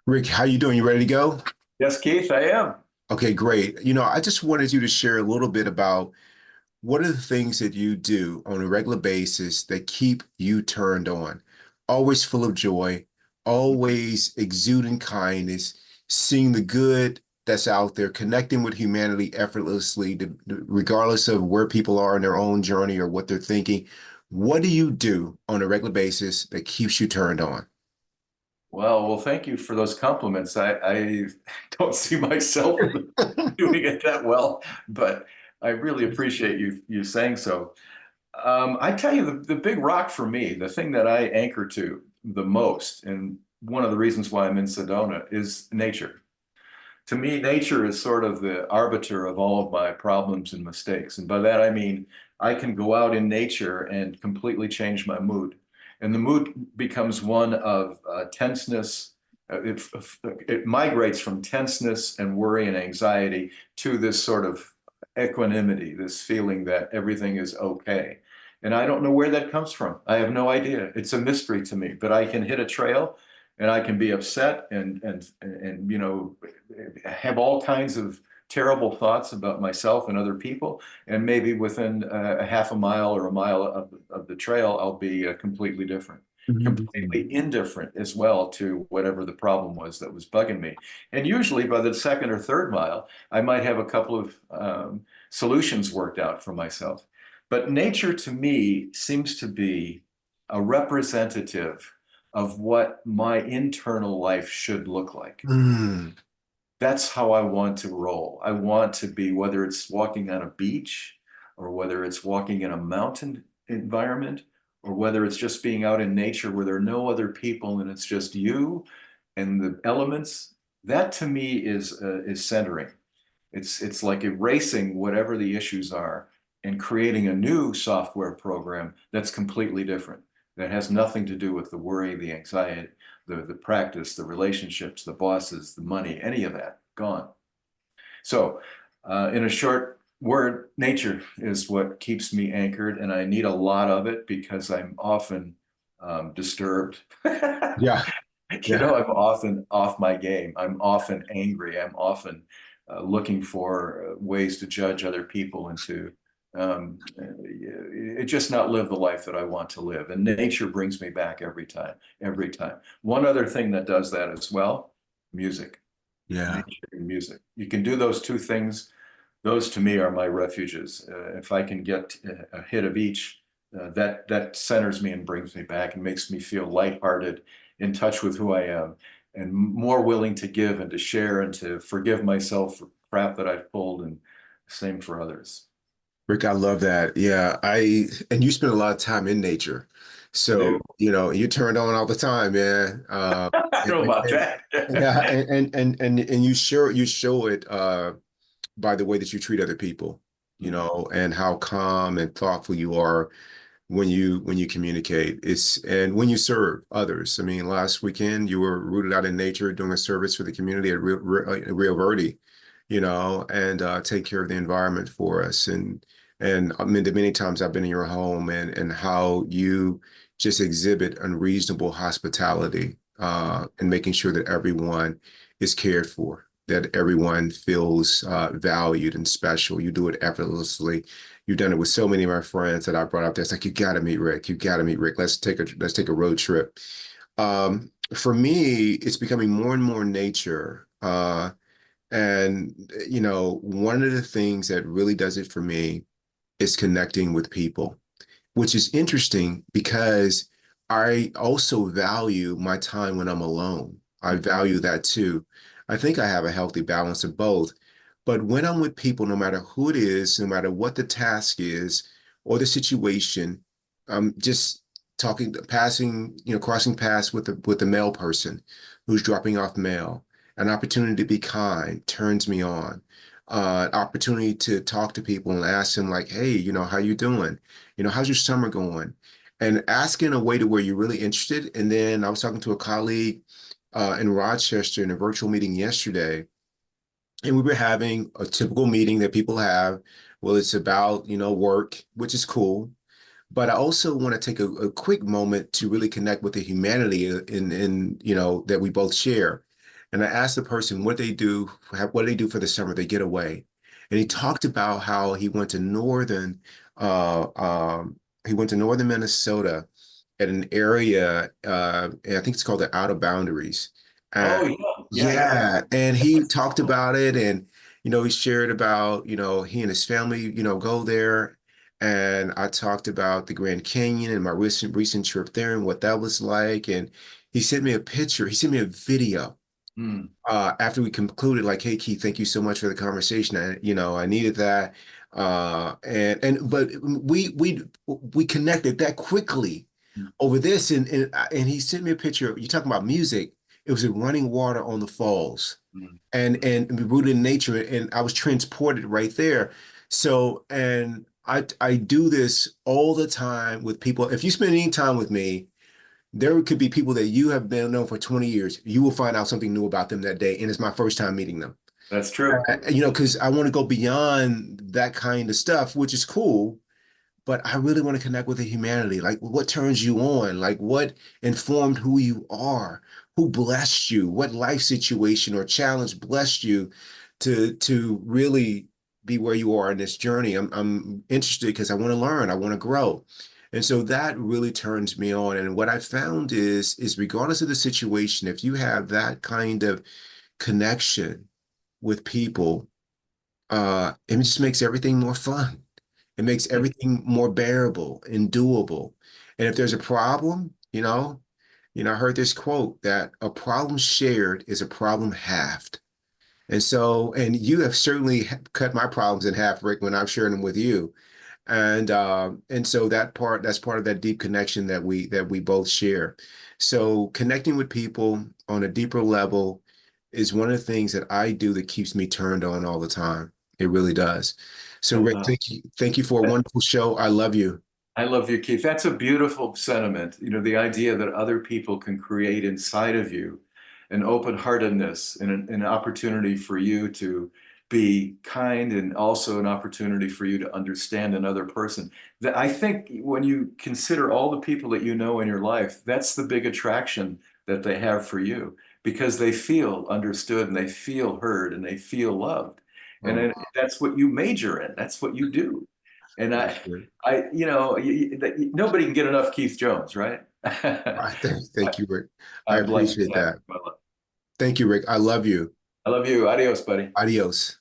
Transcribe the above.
Rick, how you doing? You ready to go? Yes, Keith, I am. Okay, great. I just wanted you to share a little bit about what are the things that you do on a regular basis that keep you turned on? Always full of joy, always exuding kindness, seeing the good that's out there, connecting with humanity effortlessly, regardless of where people are in their own journey or what they're thinking. What do you do on a regular basis that keeps you turned on? Well, thank you for those compliments. I don't see myself doing it that well, but I really appreciate you saying so. I tell you, the big rock for me, the thing that I anchor to the most, and one of the reasons why I'm in Sedona is nature. To me, nature is sort of the arbiter of all of my problems and mistakes. And by that, I mean, I can go out in nature and completely change my mood. And the mood becomes one of tenseness. It migrates from tenseness and worry and anxiety to this sort of equanimity, this feeling that everything is okay. And I don't know where that comes from. I have no idea. It's a mystery to me, but I can hit a trail and I can be upset and have all kinds of terrible thoughts about myself and other people. And maybe within a half a mile or a mile of the trail, I'll be completely different, completely indifferent as well to whatever the problem was that was bugging me. And usually by the second or third mile, I might have a couple of solutions worked out for myself. But nature to me seems to be a representative of what my internal life should look like. Mm, That's how I want to roll. I want to be, whether it's walking on a beach or whether it's walking in a mountain environment or whether it's just being out in nature where there are no other people and it's just you and the elements. That to me is centering. It's like erasing whatever the issues are and creating a new software program that's completely different, that has nothing to do with the worry, the anxiety, the practice, the relationships, the bosses, the money, any of that, gone. So, in a short word, nature is what keeps me anchored, and I need a lot of it because I'm often disturbed. yeah, yeah. I'm often off my game. I'm often angry. I'm often looking for ways to judge other people and to just not live the life that I want to live. And nature brings me back every time, every time. One other thing that does that as well, music, Yeah. nature and music. You can do those two things. Those to me are my refuges. If I can get a hit of each, that centers me and brings me back and makes me feel lighthearted, in touch with who I am, and more willing to give and to share and to forgive myself for crap that I've pulled, and same for others. Rick, I love that. Yeah, and you spend a lot of time in nature. I So, do. you turned on all the time, man. I don't know about Yeah, that. and you show it by the way that you treat other people, Mhm. and how calm and thoughtful you are when you communicate. And when you serve others. I mean, last weekend you were rooted out in nature doing a service for the community at Rio Verde, and take care of the environment for us. And I mean, the many times I've been in your home and how you just exhibit unreasonable hospitality, and making sure that everyone is cared for, that everyone feels valued and special. You do it effortlessly. You've done it with so many of my friends that I brought up there. It's like, you got to meet Rick. You got to meet Rick. Let's take a road trip. For me, it's becoming more and more nature. And one of the things that really does it for me is connecting with people, which is interesting because I also value my time when I'm alone. I value that too. I think I have a healthy balance of both. But when I'm with people, no matter who it is, no matter what the task is or the situation, I'm just talking, passing, crossing paths with the mail person who's dropping off mail. An opportunity to be kind turns me on. Opportunity to talk to people and ask them like, hey, how you doing? How's your summer going? And ask in a way to where you're really interested. And then I was talking to a colleague in Rochester in a virtual meeting yesterday, and we were having a typical meeting that people have. Well, it's about, work, which is cool. But I also want to take a quick moment to really connect with the humanity in that we both share. And I asked the person what they do, what do they do for the summer? They get away. And he talked about how uh, um, he went to northern Minnesota at an area, and I think it's called the Outer Boundaries. And Oh yeah, yeah, yeah. yeah, and he talked about it, and he shared about, he and his family, go there. And I talked about the Grand Canyon and my recent trip there and what that was like. And he sent me a picture, he sent me a video Mm, after we concluded, like, hey Keith, thank you so much for the conversation. I needed that. But we connected that quickly mm, over this, and he sent me a picture. You're talking about music. It was a running water on the falls, mm. and rooted in nature, and I was transported right there. So, and I do this all the time with people. If you spend any time with me, there could be people that you have been known for 20 years. You will find out something new about them that day, and it's my first time meeting them. That's true. Because I want to go beyond that kind of stuff, which is cool, but I really want to connect with the humanity. Like, what turns you on? Like, what informed who you are? Who blessed you? What life situation or challenge blessed you to really be where you are in this journey? I'm interested because I want to learn. I want to grow. And so that really turns me on. And what I found is regardless of the situation, if you have that kind of connection with people, it just makes everything more fun. It makes everything more bearable and doable. And if there's a problem, I heard this quote that a problem shared is a problem halved. And so, and you have certainly cut my problems in half, Rick, when I'm sharing them with you. And so that's part of that deep connection that we both share. So connecting with people on a deeper level is one of the things that I do that keeps me turned on all the time. It really does. So I Rick, love thank you for a that. wonderful show. I love you. I love you, Keith. That's a beautiful sentiment. You know, the idea that other people can create inside of you an open-heartedness and an opportunity for you to be kind and also an opportunity for you to understand another person. That I think when you consider all the people that you know in your life, that's the big attraction that they have for you because they feel understood and they feel heard and they feel loved. And Oh, that's what you major in. That's what you do. And that's good. nobody can get enough Keith Jones, right? Thank you, Rick. I I'm blessed to appreciate have that. you in my life. Thank you, Rick. I love you. I love you. Adios, buddy. Adios.